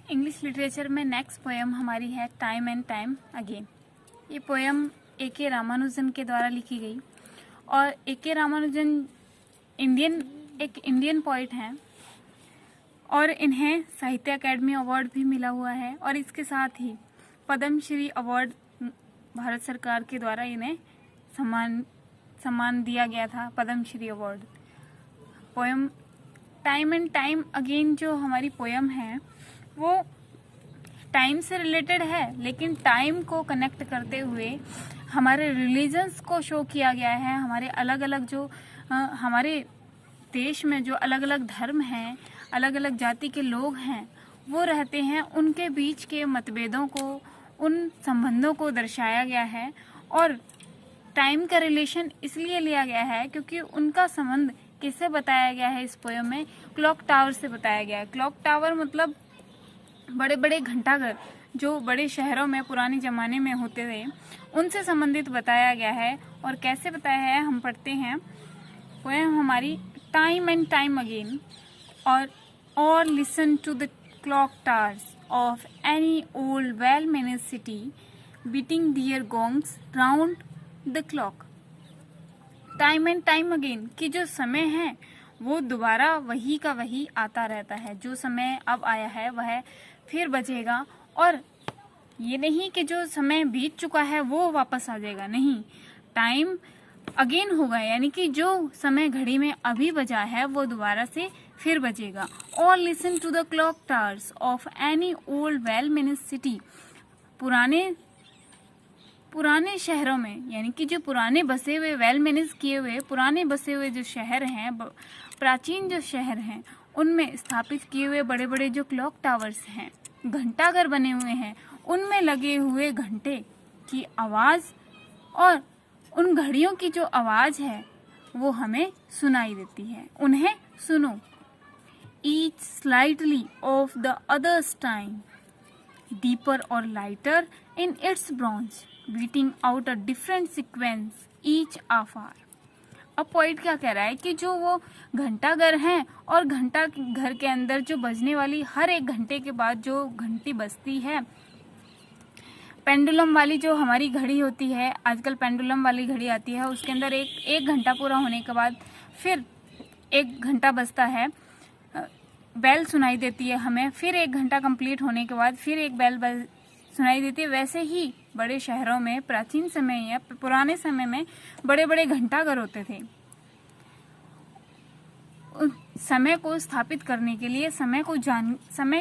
English literature में next poem हमारी है टाइम एंड टाइम अगेन। ये पोएम ए.के. रामानुजन के द्वारा लिखी गई और ए.के. रामानुजन एक इंडियन पोइट हैं और इन्हें साहित्य अकेडमी अवार्ड भी मिला हुआ है और इसके साथ ही पद्मश्री अवार्ड भारत सरकार के द्वारा इन्हें सम्मान दिया गया था, Padmashri award. Poem time and time again जो हमारी पोएम है वो टाइम से रिलेटेड है, लेकिन टाइम को कनेक्ट करते हुए हमारे रिलीजन्स को शो किया गया है। हमारे अलग अलग जो हमारे देश में जो अलग अलग धर्म हैं, अलग अलग जाति के लोग हैं वो रहते हैं, उनके बीच के मतभेदों को, उन संबंधों को दर्शाया गया है। और टाइम का रिलेशन इसलिए लिया गया है क्योंकि उनका संबंध किससे बताया गया है इस पोएम में? क्लॉक टावर से बताया गया है। क्लॉक टावर मतलब बड़े बड़े घंटाघर जो बड़े शहरों में पुराने ज़माने में होते थे, उनसे संबंधित बताया गया है। और कैसे बताया है हम पढ़ते हैं पोएम हमारी टाइम एंड टाइम अगेन। और listen to the clock towers of any old well managed city beating their gongs round the clock. Time and time again कि जो समय है वो दोबारा वही का वही आता रहता है। जो समय अब आया है वह फिर बचेगा, और ये नहीं कि जो समय बीत चुका है वो वापस आ जाएगा, नहीं, टाइम अगेन होगा, यानी कि जो समय घड़ी में अभी बजा है वो दोबारा से फिर बजेगा। और listen to the clock towers of any old well managed city. पुराने शहरों में, यानी कि जो पुराने बसे हुए वेल मैनेज किए हुए पुराने बसे हुए जो शहर हैं, प्राचीन जो शहर हैं, उनमें स्थापित किए हुए बड़े बड़े जो क्लॉक टावर्स हैं, घंटाघर बने हुए हैं, उनमें लगे हुए घंटे की आवाज़ और उन घड़ियों की जो आवाज़ है वो हमें सुनाई देती है। उन्हें सुनो। Each slightly of the others time deeper or lighter in its bronze, beating out a different sequence each hour। अब पॉइंट क्या कह रहा है कि जो वो घंटाघर हैं और घंटा घर के अंदर जो बजने वाली हर एक घंटे के बाद जो घंटी बजती है, पेंडुलम वाली जो हमारी घड़ी होती है, आजकल पेंडुलम वाली घड़ी आती है, उसके अंदर एक घंटा पूरा होने के बाद फिर एक घंटा बजता है, बेल सुनाई देती है हमें, फिर एक घंटा कंप्लीट होने के बाद फिर एक बेल सुनाई देती है। वैसे ही बड़े शहरों में प्राचीन समय या पुराने समय में बड़े बड़े घंटाघर होते थे, समय को स्थापित करने के लिए, समय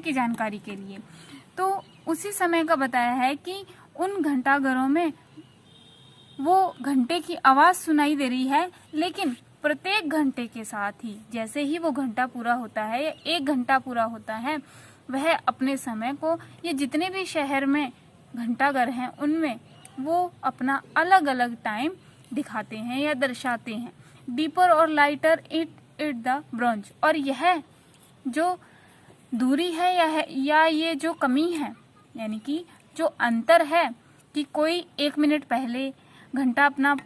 की जानकारी के लिए। तो उसी समय का बताया है कि उन घंटाघरों में वो घंटे की आवाज़ सुनाई दे रही है, लेकिन प्रत्येक घंटे के साथ ही जैसे ही वो घंटा पूरा होता है या एक घंटा पूरा होता है, वह अपने समय को, ये जितने भी शहर में घंटाघर हैं उनमें वो अपना अलग अलग टाइम दिखाते हैं या दर्शाते हैं। डीपर और लाइटर इट द ब्रॉन्ज। और यह जो दूरी है या ये जो कमी है, यानी कि जो अंतर है कि कोई 1 मिनट पहले घंटा अपना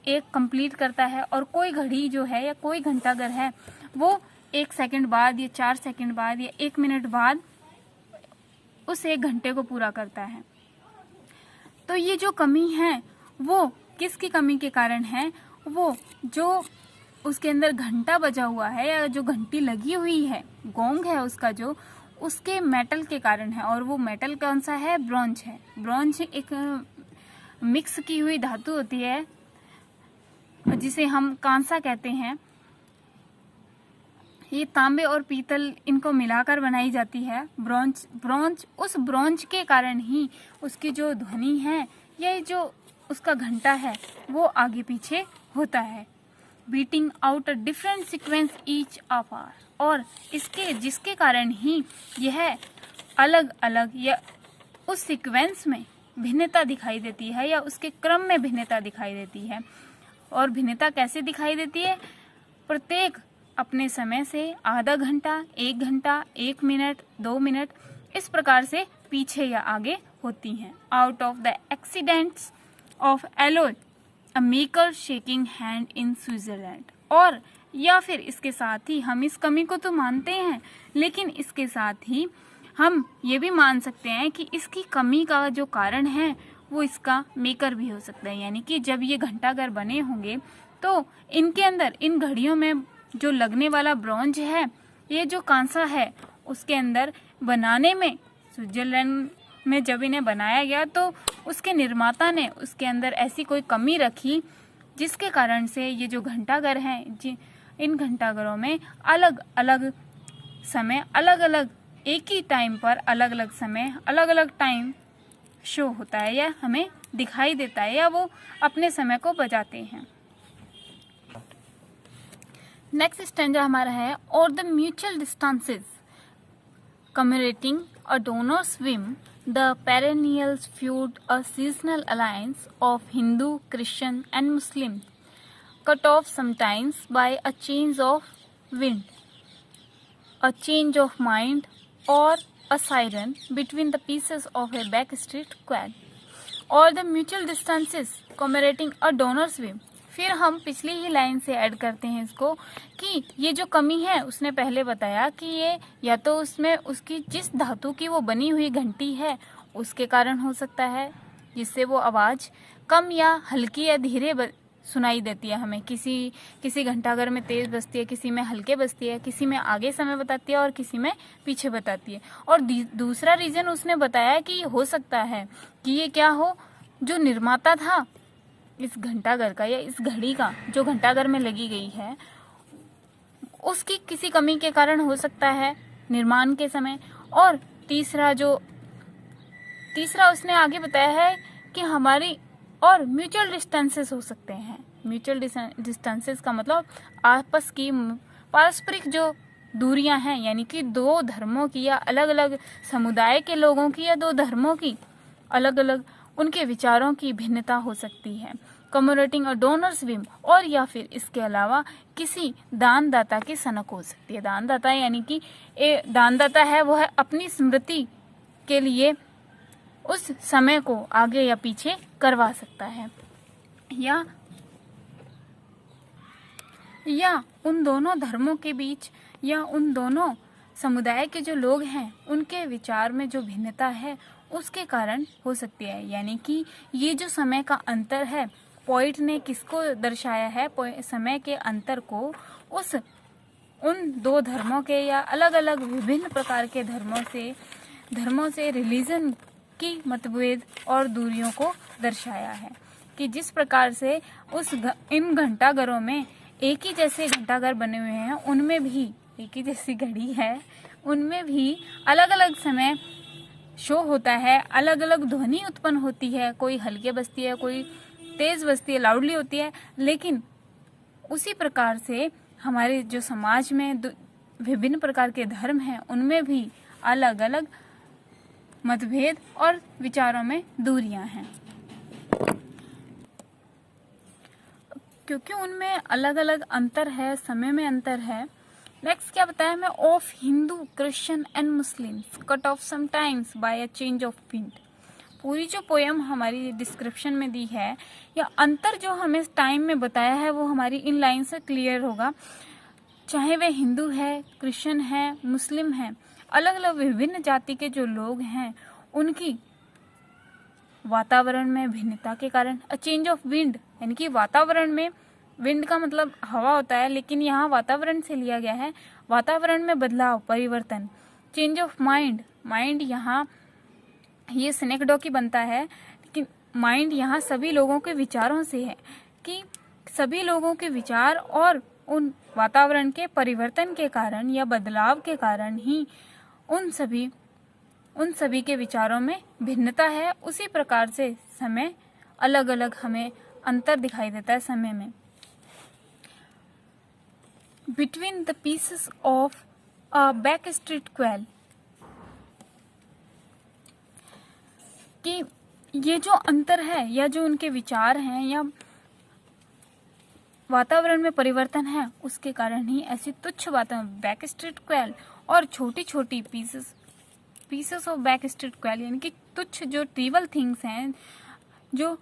एक कंप्लीट करता है और कोई घड़ी जो है या कोई घंटाघर है वो 1 सेकंड बाद या 4 सेकंड बाद या 1 मिनट बाद उस 1 घंटे को पूरा करता है। तो ये जो कमी है वो किसकी कमी के कारण है? वो जो उसके अंदर घंटा बजा हुआ है या जो घंटी लगी हुई है, गोंग है उसका जो, उसके मेटल के कारण है। और वो मेटल कौन सा है? ब्रॉन्ज है। ब्रॉन्ज एक मिक्स की हुई धातु होती है जिसे हम कांसा कहते हैं। ये तांबे और पीतल इनको मिलाकर बनाई जाती है। ब्रॉन्ज उस ब्रॉन्ज के कारण ही उसकी जो ध्वनि है, ये जो उसका घंटा है वो आगे पीछे होता है। Beating out a different sequence each hour. और जिसके कारण ही यह अलग अलग या उस सीक्वेंस में भिन्नता दिखाई देती है या उसके क्रम में भिन्नता दिखाई देती है। और भिन्नता कैसे दिखाई देती है? प्रत्येक अपने समय से आधा घंटा, 1 घंटा, 1 मिनट, 2 मिनट, इस प्रकार से पीछे या आगे होती हैं। Out of the accidents of alloy a maker shaking hand in Switzerland. और या फिर इसके साथ ही हम इस कमी को तो मानते हैं, लेकिन इसके साथ ही हम ये भी मान सकते हैं कि इसकी कमी का जो कारण है वो इसका मेकर भी हो सकता है, यानी कि जब ये घंटाघर बने होंगे तो इनके अंदर, इन घड़ियों में जो लगने वाला ब्रॉन्ज है, ये जो कांसा है, उसके अंदर बनाने में, स्विट्जरलैंड में जब इन्हें बनाया गया तो उसके निर्माता ने उसके अंदर ऐसी कोई कमी रखी जिसके कारण से ये जो घंटाघर हैं, इन घंटाघरों में अलग अलग समय, अलग अलग एक ही टाइम पर अलग अलग समय, अलग अलग टाइम शो होता है या हमें दिखाई देता है, या वो अपने समय को बजाते हैं। नेक्स्ट स्टैंजा हमारा है, और the mutual distances commemorating a donor's whim, the perennial feud, a seasonal alliance of Hindu, Christian and Muslim, cut off sometimes by a change of wind, a change of mind or a siren between the pieces of a backstreet quad, or the mutual distances commemorating a donor's whim। फिर हम पिछली ही line से add करते हैं इसको कि ये जो कमी है, उसने पहले बताया कि ये या तो उसमें उसकी जिस धातु की वो बनी हुई घंटी है उसके कारण हो सकता है, जिससे वो आवाज़ कम या हल्की या धीरे सुनाई देती है हमें। किसी घंटाघर में तेज बजती है, किसी में हल्के बजती है, किसी में आगे समय बताती है और किसी में पीछे बताती है। और दूसरा रीज़न उसने बताया कि ये हो सकता है कि ये क्या हो, जो निर्माता था इस घंटाघर का या इस घड़ी का जो घंटाघर में लगी गई है, उसकी किसी कमी के कारण हो सकता है निर्माण के समय। और तीसरा उसने आगे बताया है कि हमारी और म्यूचुअल डिस्टेंसेस हो सकते हैं। म्यूचुअल डिस्टेंसेस का मतलब आपस की पारस्परिक जो दूरियां हैं, यानी कि दो धर्मों की या अलग अलग समुदाय के लोगों की या दो धर्मों की अलग अलग उनके विचारों की भिन्नता हो सकती है। कमोरेटिंग अ डोनर्स विम, और या फिर इसके अलावा किसी दानदाता की सनक हो सकती है। दानदाता यानी कि दानदाता है वो है अपनी स्मृति के लिए उस समय को आगे या पीछे करवा सकता है, या उन दोनों धर्मों के बीच या उन दोनों समुदाय के जो लोग हैं उनके विचार में जो भिन्नता है उसके कारण हो सकती है। यानी कि ये जो समय का अंतर है, पोइट ने किसको दर्शाया है, समय के अंतर को उन दो धर्मों के या अलग अलग विभिन्न प्रकार के धर्मों से रिलीजन की मतभेद और दूरियों को दर्शाया है कि जिस प्रकार से इन घंटाघरों में एक ही जैसे घंटाघर बने हुए हैं, उनमें भी एक ही जैसी घड़ी है, उनमें भी अलग अलग समय शो होता है, अलग अलग ध्वनि उत्पन्न होती है, कोई हल्के बजती है, कोई तेज बजती है, लाउडली होती है। लेकिन उसी प्रकार से हमारे जो समाज में विभिन्न प्रकार के धर्म हैं, उनमें भी अलग अलग मतभेद और विचारों में दूरियां हैं, क्योंकि उनमें अलग अलग अंतर है, समय में अंतर है। नेक्स्ट क्या बताया मैं, of Hindu, Christian and Muslims, cut off sometimes by a change of wind. पूरी जो पोयम हमारी डिस्क्रिप्शन में दी है, या अंतर जो हमें टाइम में बताया है, वो हमारी इन लाइन से क्लियर होगा। चाहे वे हिंदू है, क्रिश्चियन है, मुस्लिम है, अलग अलग विभिन्न जाति के जो लोग हैं, उनकी वातावरण में भिन्नता के कारण, अ चेंज ऑफ विंड यानी कि वातावरण में, विंड का मतलब हवा होता है, लेकिन यहाँ वातावरण से लिया गया है, वातावरण में बदलाव, परिवर्तन। चेंज ऑफ माइंड, माइंड यहाँ ये सिनेकडॉकी बनता है, लेकिन माइंड यहाँ सभी लोगों के विचारों से है कि सभी लोगों के विचार और उन वातावरण के परिवर्तन के कारण या बदलाव के कारण ही उन सभी के विचारों में भिन्नता है। उसी प्रकार से समय अलग अलग हमें अंतर दिखाई देता है समय में। Between the pieces of a back street quail, कि ये जो अंतर है या जो उनके विचार हैं या वातावरण में परिवर्तन है, उसके कारण ही ऐसी तुच्छ बातें, बैक स्ट्रीट क्वेल और छोटी छोटी pieces of back street quail यानी कि तुच्छ जो ट्रिवल थिंग्स हैं, जो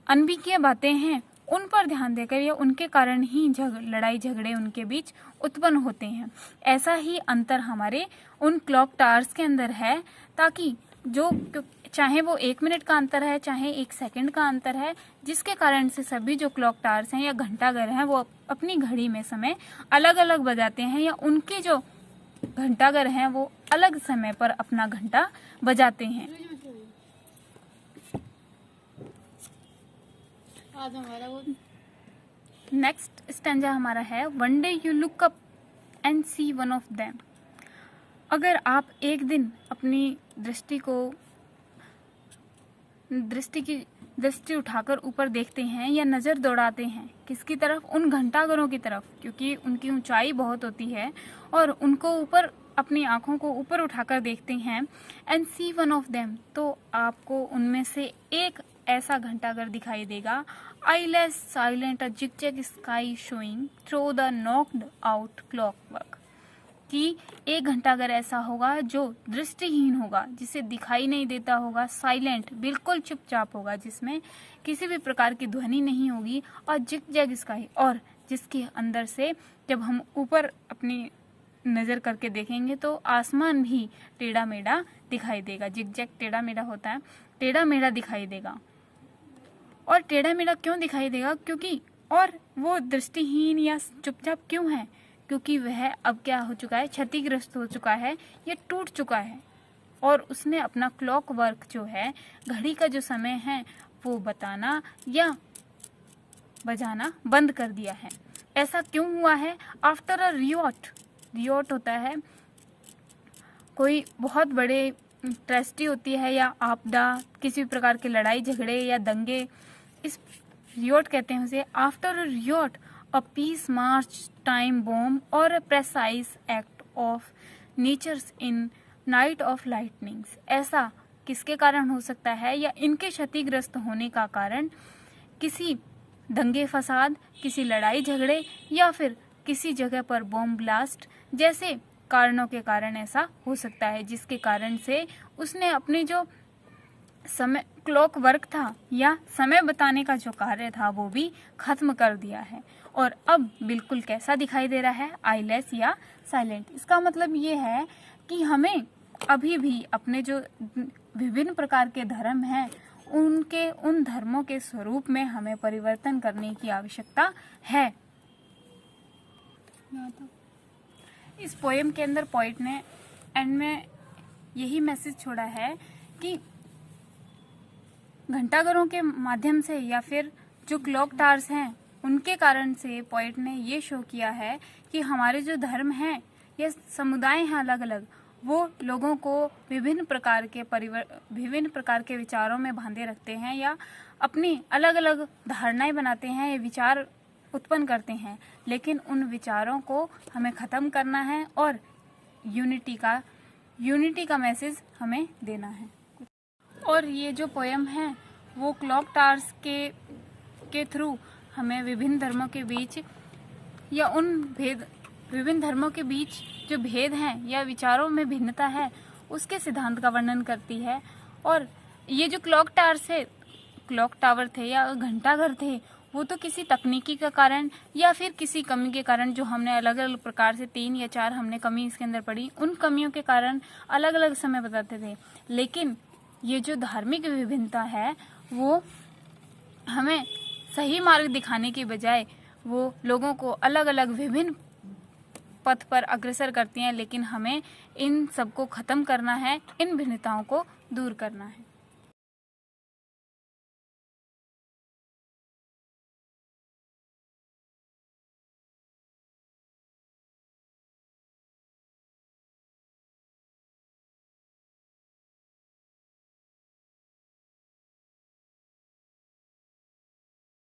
अनभिज्ञ बातें हैं, उन पर ध्यान देकर या उनके कारण ही लड़ाई झगड़े उनके बीच उत्पन्न होते हैं। ऐसा ही अंतर हमारे उन क्लॉक टावर्स के अंदर है, ताकि जो चाहे वो 1 मिनट का अंतर है, चाहे 1 सेकंड का अंतर है, जिसके कारण से सभी जो क्लॉक टावर्स हैं या घंटाघर हैं वो अपनी घड़ी में समय अलग अलग बजाते हैं, या उनके जो घंटाघर हैं वो अलग समय पर अपना घंटा बजाते हैं। आज हमारा वो नेक्स्ट स्टैंजा हमारा है, one day you look up and see one of them. अगर आप एक दिन अपनी दृष्टि उठाकर ऊपर देखते हैं या नज़र दौड़ाते हैं, किसकी तरफ? उन घंटाघरों की तरफ, क्योंकि उनकी ऊंचाई बहुत होती है, और उनको ऊपर अपनी आंखों को ऊपर उठाकर देखते हैं, and see one of them, तो आपको उनमें से एक ऐसा घंटाघर दिखाई देगा, eyeless silent a zigzag sky showing through the knocked out clockwork, कि एक घंटाघर ऐसा होगा जो दृष्टिहीन होगा, जिसे दिखाई नहीं देता होगा, साइलेंट बिल्कुल चुपचाप होगा, जिसमें किसी भी प्रकार की ध्वनि नहीं होगी, और जिगजैग स्काई, और जिसके अंदर से जब हम ऊपर अपनी नज़र करके देखेंगे तो आसमान भी टेढ़ा मेढ़ा दिखाई देगा। जिगजैग टेढ़ा मेढ़ा होता है, टेढ़ा मेढ़ा दिखाई देगा। और टेढ़ा मेढ़ा क्यों दिखाई देगा? क्योंकि और वो दृष्टिहीन या चुपचाप क्यों है? क्योंकि वह अब क्या हो चुका है? क्षतिग्रस्त हो चुका है, ये टूट चुका है, और उसने अपना क्लॉक वर्क जो है, घड़ी का जो समय है, वो बताना या बजाना बंद कर दिया है। ऐसा क्यों हुआ है? आफ्टर अ रियोट होता है कोई बहुत बड़े ट्रेजेडी होती है या आपदा, किसी भी प्रकार के लड़ाई झगड़े या दंगे, इस रियोट कहते हैं उसे। After a Riot a peace march, time bomb or a precise act of nature's in night of lightnings। ऐसा किसके कारण हो सकता है? या इनके क्षतिग्रस्त होने का कारण किसी दंगे फसाद, किसी लड़ाई झगड़े, या फिर किसी जगह पर बॉम्ब ब्लास्ट जैसे कारणों के कारण ऐसा हो सकता है, जिसके कारण से उसने अपने जो समय क्लॉक वर्क था या समय बताने का जो कार्य था वो भी खत्म कर दिया है, और अब बिल्कुल कैसा दिखाई दे रहा है? आईलेस या साइलेंट। इसका मतलब ये है कि हमें अभी भी अपने जो विभिन्न प्रकार के धर्म हैं उन धर्मों के स्वरूप में हमें परिवर्तन करने की आवश्यकता है। इस पोएम के अंदर पोइट ने एंड में यही मैसेज छोड़ा है कि घंटाघरों के माध्यम से या फिर जो क्लॉक टावर्स हैं उनके कारण से पोइट ने ये शो किया है कि हमारे जो धर्म हैं या समुदाय हैं अलग अलग, वो लोगों को विभिन्न प्रकार के विचारों में बांधे रखते हैं या अपनी अलग अलग धारणाएं बनाते हैं या विचार उत्पन्न करते हैं, लेकिन उन विचारों को हमें ख़त्म करना है और यूनिटी का मैसेज हमें देना है। और ये जो पोएम है वो क्लॉक टावर्स के थ्रू हमें विभिन्न धर्मों के बीच या विभिन्न धर्मों के बीच जो भेद हैं या विचारों में भिन्नता है उसके सिद्धांत का वर्णन करती है। और ये जो क्लॉक टावर थे या घंटाघर थे, वो तो किसी तकनीकी का कारण या फिर किसी कमी के कारण, जो हमने अलग अलग प्रकार से 3 या 4 हमने कमी इसके अंदर पड़ी, उन कमियों के कारण अलग अलग समय बताते थे। लेकिन ये जो धार्मिक विभिन्नता है वो हमें सही मार्ग दिखाने की बजाय वो लोगों को अलग अलग विभिन्न पथ पर अग्रसर करती हैं, लेकिन हमें इन सबको खत्म करना है, इन भिन्नताओं को दूर करना है।